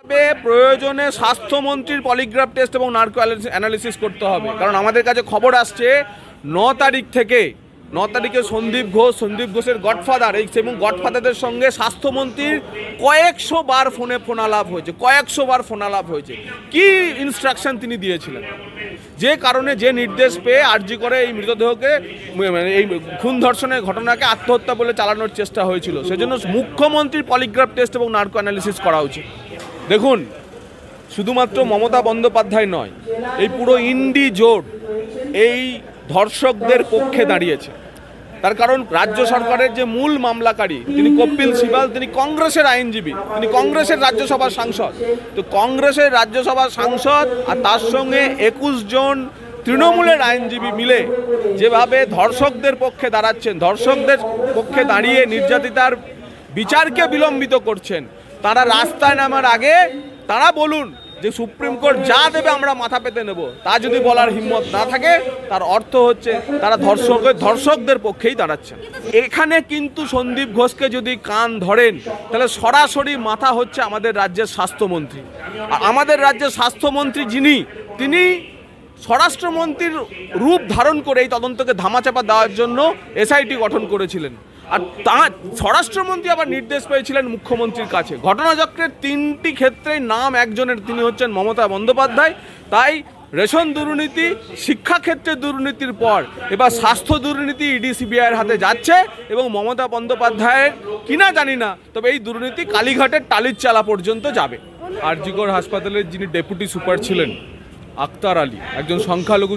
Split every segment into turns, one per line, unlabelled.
প্রয়োজনে স্বাস্থ্যমন্ত্রীর polygraph test এবং narco analysis করতে হবে, কারণ আমাদের কাছে খবর আসছে 9 তারিখে সন্দীপ ঘোষের গডফাদার এবং গডফাদারদের সঙ্গে স্বাস্থ্যমন্ত্রীর কয়েকশো বার ফোনালাপ হয়েছে। কি ইনস্ট্রাকশন তিনি দিয়েছিলেন, যে কারণে যে নির্দেশ পেয়ে আরজি করে এই মৃতদেহকে এই খুন ধর্ষণের ঘটনাকে আত্মহত্যা বলে চালানোর চেষ্টা হয়েছিল, সেজন্য মুখ্যমন্ত্রীর পলিগ্রাফ টেস্ট এবং নার্কো অ্যানালিসিস করা উচিত। দেখুন, শুধুমাত্র মমতা বন্দ্যোপাধ্যায় নয়, এই পুরো ইন্ডি জোট এই ধর্ষকদের পক্ষে দাঁড়িয়েছে। তার কারণ রাজ্য সরকারের যে মূল মামলাকারী তিনি কপিল সিবাল, তিনি কংগ্রেসের আইনজীবী, তিনি কংগ্রেসের রাজ্যসভার সাংসদ। তো কংগ্রেসের রাজ্যসভার সাংসদ আর তার সঙ্গে 21 জন তৃণমূলের আইনজীবী মিলে যেভাবে ধর্ষকদের পক্ষে দাঁড়াচ্ছেন, ধর্ষকদের পক্ষে দাঁড়িয়ে নির্যাতিতার বিচারকে বিলম্বিত করছেন, তারা রাস্তায় নামার আগে তারা বলুন যে সুপ্রিম কোর্ট যা দেবে আমরা মাথা পেতে নেব, তা যদি বলার হিম্মত না থাকে তার অর্থ হচ্ছে তারা ধর্ষকদের পক্ষেই দাঁড়াচ্ছেন। এখানে কিন্তু সন্দীপ ঘোষকে যদি কান ধরেন তাহলে সরাসরি মাথা হচ্ছে আমাদের রাজ্যের স্বাস্থ্যমন্ত্রী। আর আমাদের রাজ্যের স্বাস্থ্যমন্ত্রী তিনি স্বরাষ্ট্রমন্ত্রীর রূপ ধারণ করে এই তদন্তকে ধামাচাপা দেওয়ার জন্য এসআইটি গঠন করেছিলেন। আর স্বরাষ্ট্রমন্ত্রী আবার নির্দেশ পেয়েছিলেন মুখ্যমন্ত্রীর কাছে। ঘটনাচক্রের 3টি ক্ষেত্রেই নাম একজনের, তিনি হচ্ছেন মমতা বন্দ্যোপাধ্যায়। তাই রেশন দুর্নীতি, শিক্ষাক্ষেত্রে দুর্নীতির পর এবার স্বাস্থ্য দুর্নীতি ইডি সিবিআইয়ের হাতে যাচ্ছে এবং মমতা বন্দ্যোপাধ্যায়ের কিনা জানি না, তবে এই দুর্নীতি কালীঘাটের টালির চালা পর্যন্ত যাবে। আরজিকর হাসপাতালের যিনি ডেপুটি সুপার ছিলেন আক্তার আলী, একজন সংখ্যালঘু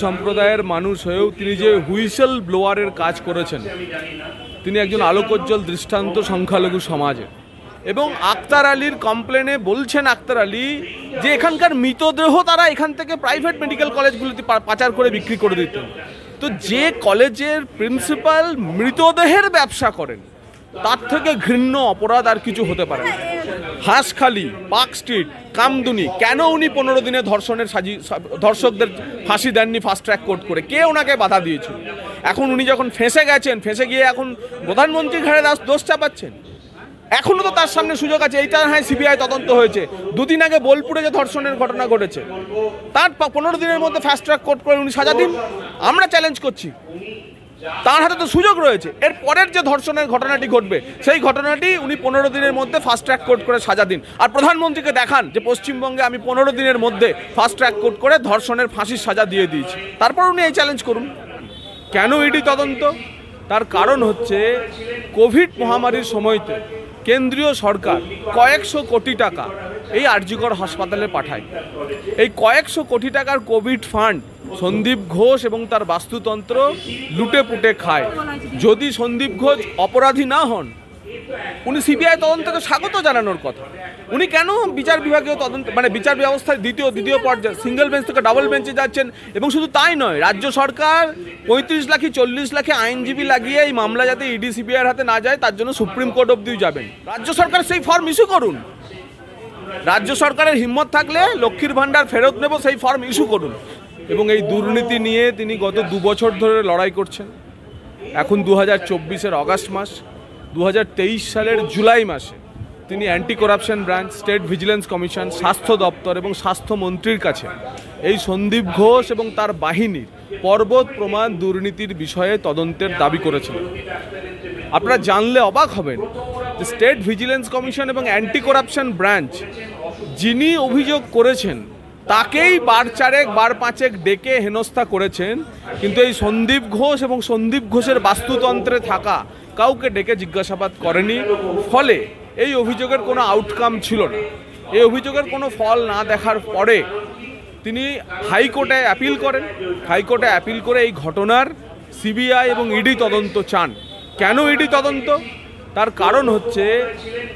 সম্প্রদায়ের মানুষ হয়েও তিনি যে হুইসেল ব্লোয়ারের কাজ করেছেন, তিনি একজন আলোকোজ্জ্বল দৃষ্টান্ত সংখ্যালঘু সমাজে। এবং আক্তার আলীর কমপ্লেনে বলছেন আক্তার আলী যে এখানকার মৃতদেহ তারা এখান থেকে প্রাইভেট মেডিকেল কলেজগুলিতে পাচার করে বিক্রি করে দিতেন। তো যে কলেজের প্রিন্সিপাল মৃতদেহের ব্যবসা করেন, তার থেকে ঘৃণ্য অপরাধ আর কিছু হতে পারে না। হাঁসখালি, পার্ক স্ট্রিট, কামদুনি, কেন উনি 15 দিনে ধর্ষকদের ফাঁসি দেননি ফাস্ট ট্র্যাক কোর্ট করে? কে ওনাকে বাধা দিয়েছিল? এখন উনি যখন ফেঁসে গিয়ে এখন প্রধানমন্ত্রীর ঘাড়ে দোষ চাপাচ্ছেন। এখনও তো তার সামনে সুযোগ আছে। এইটা হ্যাঁ সিবিআই তদন্ত হয়েছে, 2 দিন আগে বোলপুরে যে ধর্ষণের ঘটনা ঘটেছে তার 15 দিনের মধ্যে ফাস্ট ট্র্যাক কোর্ট করে উনি সাজা দিন। আমরা চ্যালেঞ্জ করছি, তার হাতে তো সুযোগ রয়েছে। এর পরের যে ধর্ষণের ঘটনাটি ঘটবে সেই ঘটনাটি উনি 15 দিনের মধ্যে ফাস্ট ট্র্যাক কোর্ট করে সাজা দিন। আর প্রধানমন্ত্রীকে দেখান যে পশ্চিমবঙ্গে আমি 15 দিনের মধ্যে ফাস্ট ট্র্যাক কোর্ট করে ধর্ষণের ফাঁসির সাজা দিয়ে দিয়েছি। তারপর উনি এই চ্যালেঞ্জ করুন। কেন ইডি তদন্ত? তার কারণ হচ্ছে কোভিড মহামারীর সময়তে কেন্দ্রীয় সরকার কয়েকশো কোটি টাকা এই আরজিকর হাসপাতালে পাঠায়। এই কয়েকশো কোটি টাকার কোভিড ফান্ড সন্দীপ ঘোষ এবং তার বাস্তুতন্ত্র লুটে পুটে খায়। যদি সন্দীপ ঘোষ অপরাধী না হন, উনি সিবিআই তদন্তকে স্বাগত জানানোর কথা। উনি কেন বিচার বিভাগীয় তদন্ত বিচার ব্যবস্থায় দ্বিতীয় পর্যায়ে সিঙ্গেল বেঞ্চ থেকে ডাবল বেঞ্চে যাচ্ছেন? এবং শুধু তাই নয়, রাজ্য সরকার 35 লাখে 40 লাখে আইনজীবী লাগিয়ে এই মামলা যাতে ইডি সিবিআইয়ের হাতে না যায় তার জন্য সুপ্রিম কোর্ট অবধিও যাবেন। রাজ্য সরকার সেই ফর্ম ইস্যু করুন। রাজ্য সরকারের হিম্মত থাকলে লক্ষ্মীর ভাণ্ডার ফেরত নেব সেই ফর্ম ইস্যু করুন। এবং এই দুর্নীতি নিয়ে তিনি গত 2 বছর ধরে লড়াই করছেন। এখন 2024-এর অগাস্ট মাস, 2023 সালের জুলাই মাসে তিনি anti corruption branch, state vigilance commission, স্বাস্থ্য দপ্তর এবং স্বাস্থ্যমন্ত্রীর কাছে এই সন্দীপ ঘোষ এবং তার বাহিনীর পর্বত প্রমাণ দুর্নীতির বিষয়ে তদন্তের দাবি করেছিলেন। আপনারা জানলে অবাক হবেন যে স্টেট ভিজিলেন্স কমিশন এবং অ্যান্টি করাপশন ব্রাঞ্চ যিনি অভিযোগ করেছেন তাকেই বার 5 ডেকে হেনস্থা করেছেন, কিন্তু এই সন্দীপ ঘোষ এবং সন্দীপ ঘোষের বাস্তুতন্ত্রে থাকা কাউকে ডেকে জিজ্ঞাসাবাদ করেনি। ফলে এই অভিযোগের কোনো আউটকাম ছিল না। এই অভিযোগের কোনো ফল না দেখার পরে তিনি হাইকোর্টে অ্যাপিল করেন। হাইকোর্টে অ্যাপিল করে এই ঘটনার সিবিআই এবং ইডি তদন্ত চান। কেন ইডি তদন্ত? তার কারণ হচ্ছে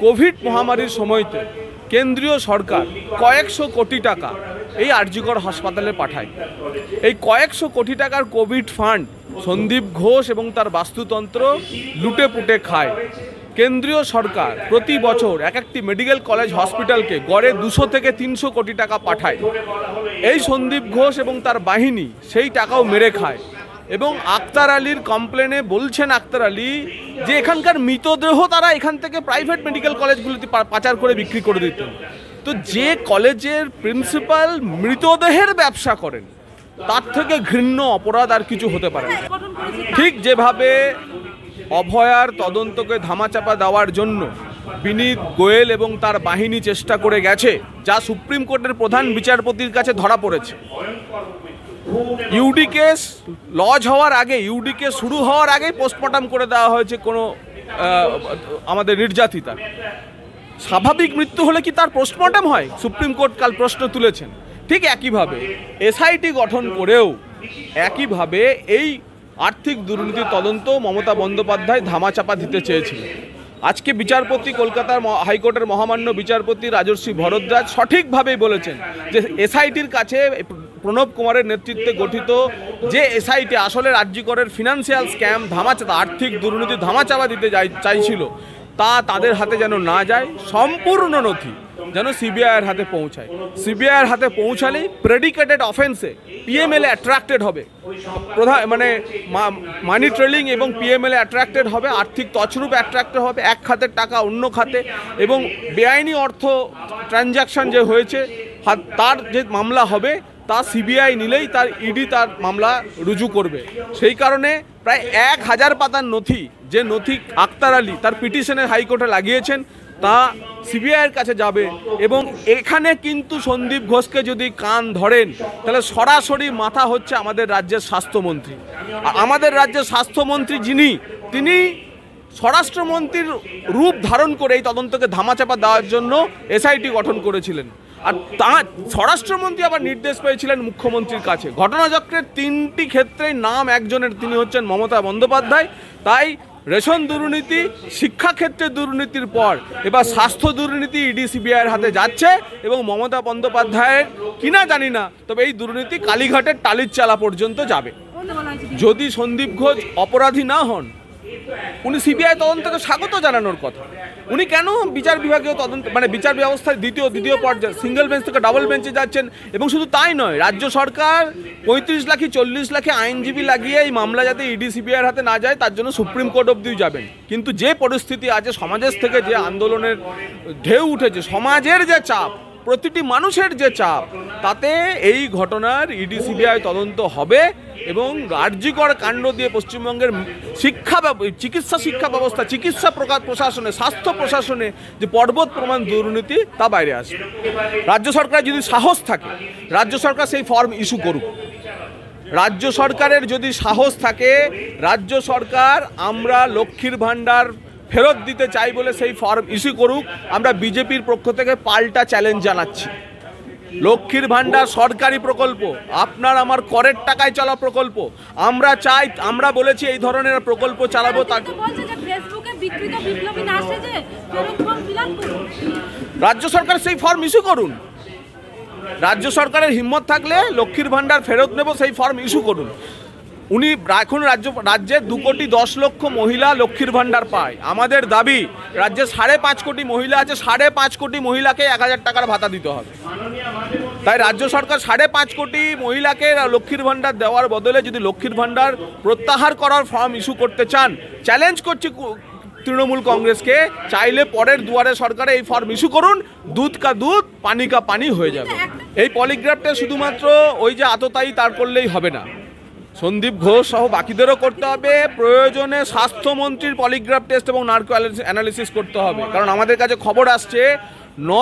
কোভিড মহামারীর সময়তে কেন্দ্রীয় সরকার কয়েকশো কোটি টাকা এই আরজিকর হাসপাতালে পাঠায়। এই কয়েকশো কোটি টাকার কোভিড ফান্ড সন্দীপ ঘোষ এবং তার বাস্তুতন্ত্র লুটে পুটে খায়। কেন্দ্রীয় সরকার প্রতি বছর একটি মেডিকেল কলেজ হসপিটালকে গড়ে 200 থেকে 300 কোটি টাকা পাঠায়। এই সন্দীপ ঘোষ এবং তার বাহিনী সেই টাকাও মেরে খায়। এবং আক্তার আলীর কমপ্লেনে বলছেন আক্তার আলী যে এখানকার মৃতদেহ তারা এখান থেকে প্রাইভেট মেডিকেল কলেজগুলিতে পাচার করে বিক্রি করে দিতেন। তো যে কলেজের প্রিন্সিপাল মৃতদেহের ব্যবসা করেন তার থেকে ঘৃণ্য অপরাধ আর কিছু হতে পারে না। ঠিক যেভাবে অভয়ার তদন্তকে ধামাচাপা দেওয়ার জন্য বিনীত গোয়েল এবং তার বাহিনী চেষ্টা করে গেছে, যা সুপ্রিম কোর্টের প্রধান বিচারপতির কাছে ধরা পড়েছে। ইউডি কেস লজ হওয়ার আগে, ইউডি কেস শুরু হওয়ার আগেই পোস্টমর্টম করে দেওয়া হয়েছে কোনো আমাদের নির্যাতিতা। স্বাভাবিক মৃত্যু হলে কি তার পোস্টমর্টম হয়? সুপ্রিম কোর্ট কাল প্রশ্ন তুলেছেন। ঠিক একইভাবে এসআইটি গঠন করেও একইভাবে এই আর্থিক দুর্নীতির তদন্ত মমতা বন্দ্যোপাধ্যায় ধামাচাপা দিতে চেয়েছিলেন। আজকে বিচারপতি, কলকাতার হাইকোর্টের মহামান্য বিচারপতি রাজর্ষি ভরদ্বাজ সঠিকভাবেই বলেছেন যে এসআইটির কাছে প্রণব কুমারের নেতৃত্বে গঠিত যে এসআইটি আসলে রাজ্যকরের ফিনান্সিয়াল স্ক্যাম ধামাচাপা, আর্থিক দুর্নীতি ধামাচাপা দিতে চাইছিল, তা তাদের হাতে যেন না যায়, সম্পূর্ণ নথি যেন সিবিআইয়ের হাতে পৌঁছায়। সিবিআইয়ের হাতে পৌঁছালেই প্রেডিকেটেড অফেন্সে পিএমএলএ অ্যাট্রাক্টেড হবে, মানি ট্রেলিং এবং পিএমএলএ অ্যাট্রাক্টেড হবে, আর্থিক তছরূপ অ্যাট্রাক্টেড হবে, এক খাতের টাকা অন্য খাতে, এবং বেআইনি অর্থ ট্রানজ্যাকশন যে হয়েছে তার যে মামলা হবে তা সিবিআই নিলেই তার ইডি তার মামলা রুজু করবে। সেই কারণে প্রায় 1000 পাতার নথি, যে নথি আক্তার আলী তার পিটিশনে হাইকোর্টে লাগিয়েছেন, তা সিবিআইয়ের কাছে যাবে। এবং এখানে কিন্তু সন্দীপ ঘোষকে যদি কান ধরেন তাহলে সরাসরি মাথা হচ্ছে আমাদের রাজ্যের স্বাস্থ্যমন্ত্রী। আমাদের রাজ্যের স্বাস্থ্যমন্ত্রী তিনি স্বরাষ্ট্রমন্ত্রীর রূপ ধারণ করে এই তদন্তকে ধামাচাপা দেওয়ার জন্য এসআইটি গঠন করেছিলেন। আর স্বরাষ্ট্রমন্ত্রী আবার নির্দেশ পেয়েছিলেন মুখ্যমন্ত্রীর কাছে। ঘটনাচক্রের 3টি ক্ষেত্রেই নাম একজনের, তিনি হচ্ছেন মমতা বন্দ্যোপাধ্যায়। তাই রেশন দুর্নীতি, শিক্ষাক্ষেত্রে দুর্নীতির পর এবার স্বাস্থ্য দুর্নীতি ইডি সিবিআইয়ের হাতে যাচ্ছে, এবং মমতা বন্দ্যোপাধ্যায়ের কিনা জানি না, তবে এই দুর্নীতি কালীঘাটের টালির চালা পর্যন্ত যাবে। যদি সন্দীপ ঘোষ অপরাধী না হন, উনি সিবিআই তদন্তকে স্বাগত জানানোর কথা। উনি কেন বিচার বিভাগীয় তদন্ত, মানে বিচার ব্যবস্থায় দ্বিতীয় পর্যায়ে সিঙ্গেল বেঞ্চ থেকে ডাবল বেঞ্চে যাচ্ছেন? এবং শুধু তাই নয়, রাজ্য সরকার 35 লাখে 40 লাখে আইনজীবী লাগিয়ে এই মামলা যাতে ইডি সিবিআইয়ের হাতে না যায় তার জন্য সুপ্রিম কোর্ট অবধিও যাবেন। কিন্তু যে পরিস্থিতি আছে, সমাজের থেকে যে আন্দোলনের ঢেউ উঠেছে, সমাজের যে চাপ, প্রতিটি মানুষের যে চাপ, তাতে এই ঘটনার ইডি সিবিআই তদন্ত হবে। এবং রাজ্যকর কাণ্ড দিয়ে পশ্চিমবঙ্গের চিকিৎসা শিক্ষা ব্যবস্থা, চিকিৎসা প্রশাসনে, স্বাস্থ্য প্রশাসনে যে পর্বত প্রমাণ দুর্নীতি, তা বাইরে আসবে। রাজ্য সরকার যদি সাহস থাকে, রাজ্য সরকার সেই ফর্ম ইস্যু করুক। রাজ্য সরকারের যদি সাহস থাকে, রাজ্য সরকার আমরা লক্ষ্মীর ভাণ্ডার ফেরত দিতে চাই বলে সেই ফর্ম ইস্যু করুক। আমরা বিজেপির পক্ষ থেকে পাল্টা চ্যালেঞ্জ জানাচ্ছি। লক্ষ্মীর ভাণ্ডার সরকারি প্রকল্প, আপনার আমার করের টাকায় চলা প্রকল্প। আমরা চাই, আমরা বলেছি এই ধরনের প্রকল্প চালাবো। রাজ্য সরকার সেই ফর্ম ইস্যু করুন। রাজ্য সরকারের হিম্মত থাকলে লক্ষ্মীর ভাণ্ডার ফেরত নেব সেই ফর্ম ইস্যু করুন। উনি এখন রাজ্যে 2,10,00,000 মহিলা লক্ষ্মীর ভাণ্ডার পায়। আমাদের দাবি, রাজ্যে 5.5 কোটি মহিলা আছে, 5.5 কোটি মহিলাকে 1000 টাকার ভাতা দিতে হবে। তাই রাজ্য সরকার 5.5 কোটি মহিলাকে লক্ষ্মীর ভাণ্ডার দেওয়ার বদলে যদি লক্ষ্মীর ভাণ্ডার প্রত্যাহার করার ফর্ম ইস্যু করতে চান, চ্যালেঞ্জ করছি তৃণমূল কংগ্রেসকে, চাইলে পরের দুয়ারে সরকারে এই ফর্ম ইস্যু করুন। দুধ কা দুধ, পানি কা পানি হয়ে যাবে। এই পলিগ্রাফটা শুধুমাত্র ওই যে আততায়ী তার করলেই হবে না, সন্দীপ ঘোষ সহ বাকিদেরও করতে হবে। প্রয়োজনে স্বাস্থ্যমন্ত্রীর পলিগ্রাফ টেস্ট এবং নার্কো অ্যানালিসিস করতে হবে। কারণ আমাদের কাছে খবর আসছে 9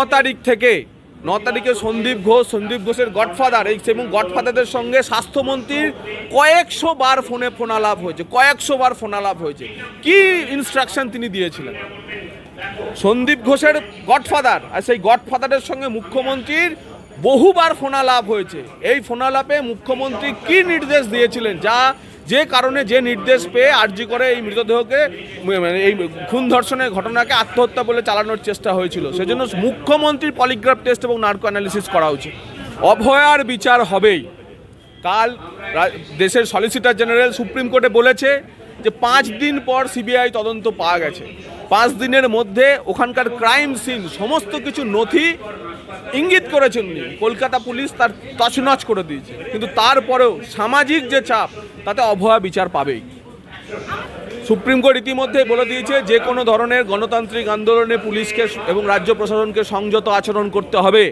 তারিখে সন্দীপ ঘোষের গডফাদার এবং গডফাদারদের সঙ্গে স্বাস্থ্যমন্ত্রীর কয়েকশো বার ফোনালাপ হয়েছে। কি ইনস্ট্রাকশন তিনি দিয়েছিলেন? সন্দীপ ঘোষের গডফাদার, আর সেই গডফাদারের সঙ্গে মুখ্যমন্ত্রীর বহুবার ফোনালাপ হয়েছে। এই ফোনালাপে মুখ্যমন্ত্রী কি নির্দেশ দিয়েছিলেন, যে কারণে যে নির্দেশ পেয়ে আরজি করে এই মৃতদেহকে, এই খুন ধর্ষণের ঘটনাকে আত্মহত্যা বলে চালানোর চেষ্টা হয়েছিল। সেজন্য মুখ্যমন্ত্রীর পলিগ্রাফ টেস্ট এবং নার্কো অ্যানালিসিস করা উচিত। অভয়ার বিচার হবেই। কাল দেশের সলিসিটর জেনারেল সুপ্রিম কোর্টে বলেছে যে 5 দিন পর সিবিআই তদন্ত পাওয়া গেছে। 5 দিনের মধ্যে ওখানকার ক্রাইম সিন সমস্ত কিছু নথি ইঙ্গিত করেছেন উনি। কলকাতা পুলিশ তার তছনছ করে দিয়েছে, কিন্তু তারপরেও সামাজিক যে চাপ তাতে অভয়া বিচার পাবেই। সুপ্রিম কোর্ট ইতিমধ্যে বলে দিয়েছে যে কোনো ধরনের গণতান্ত্রিক আন্দোলনে পুলিশকে এবং রাজ্য প্রশাসনকে সংযত আচরণ করতে হবে।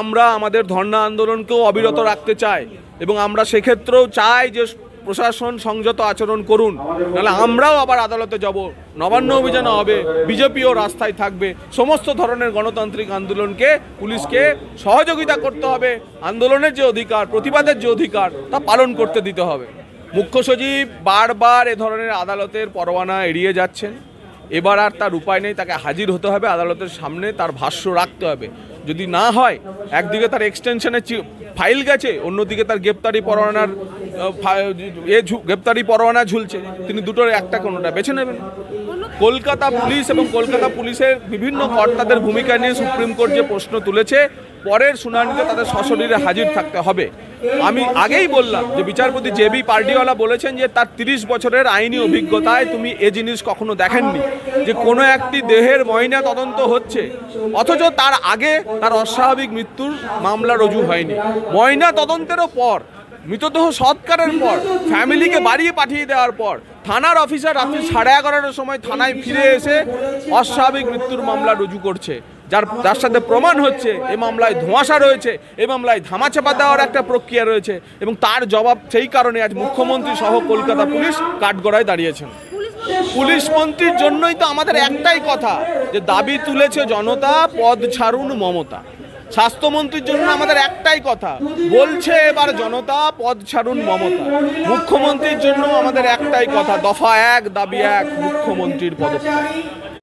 আমরা আমাদের ধর্ণা আন্দোলনকেও অবিরত রাখতে চাই এবং আমরা সেক্ষেত্রেও চাই যে প্রশাসন সংযত আচরণ করুন, নাহলে আমরাও আবার আদালতে যাব, নবান্ন অভিযান হবে, বিজেপিও রাস্তায় থাকবে। সমস্ত ধরনের গণতান্ত্রিক আন্দোলনকে পুলিশকে সহযোগিতা করতে হবে, আন্দোলনের যে অধিকার, প্রতিবাদের যে অধিকার তা পালন করতে দিতে হবে। মুখ্য সচিব বারবার এ ধরনের আদালতের পরোয়ানা এড়িয়ে যাচ্ছেন। এবার আর তার উপায় নেই, তাকে হাজির হতে হবে আদালতের সামনে, তার ভাষ্য রাখতে হবে। যদি না হয়, একদিকে তার এক্সটেনশনের ফাইল গেছে, অন্যদিকে তার গ্রেপ্তারি পরোয়ানা ঝুলছে, তিনি দুটোর একটা কোনোটা বেছে নেবেন। কলকাতা পুলিশ এবং কলকাতা পুলিশের বিভিন্ন কর্তাদের ভূমিকা নিয়ে সুপ্রিম কোর্ট যে প্রশ্ন তুলেছে, পরের শুনানিতে তাদের সশরীরে হাজির থাকতে হবে। আমি আগেই বললাম যে বিচারপতি জেবি পার্ডিওয়ালা বলেছেন যে তার 30 বছরের আইনি অভিজ্ঞতায় তুমি এ জিনিস কখনো দেখেননি যে কোনো একটি দেহের ময়না তদন্ত হচ্ছে অথচ তার আগে তার অস্বাভাবিক মৃত্যুর মামলা রুজু হয়নি। ময়না তদন্তেরও পর, মৃতদেহ সৎকারের পর, ফ্যামিলিকে বাড়িয়ে পাঠিয়ে দেওয়ার পর থানার অফিসার রাত্রি 11:30টার সময় থানায় ফিরে এসে অস্বাভাবিক মৃত্যুর মামলা রুজু করছে, যার সাথে প্রমাণ হচ্ছে এ মামলায় ধোঁয়াশা রয়েছে, এ মামলায় ধামাচাপা দেওয়ার একটা প্রক্রিয়া রয়েছে এবং তার জবাব সেই কারণে আজ মুখ্যমন্ত্রী সহ কলকাতা পুলিশ কাঠগড়ায় দাঁড়িয়েছেন। পুলিশ মন্ত্রীর জন্যই তো আমাদের একটাই কথা যে দাবি তুলেছে জনতা, পদ ছাড়ুন মমতা। স্বাস্থ্যমন্ত্রীর জন্য আমাদের একটাই কথা, বলছে এবার জনতা, পদ ছাড়ুন মমতা। মুখ্যমন্ত্রীর জন্য আমাদের একটাই কথা, দফা 1 দাবি 1, মুখ্যমন্ত্রীর পদত্যাগ।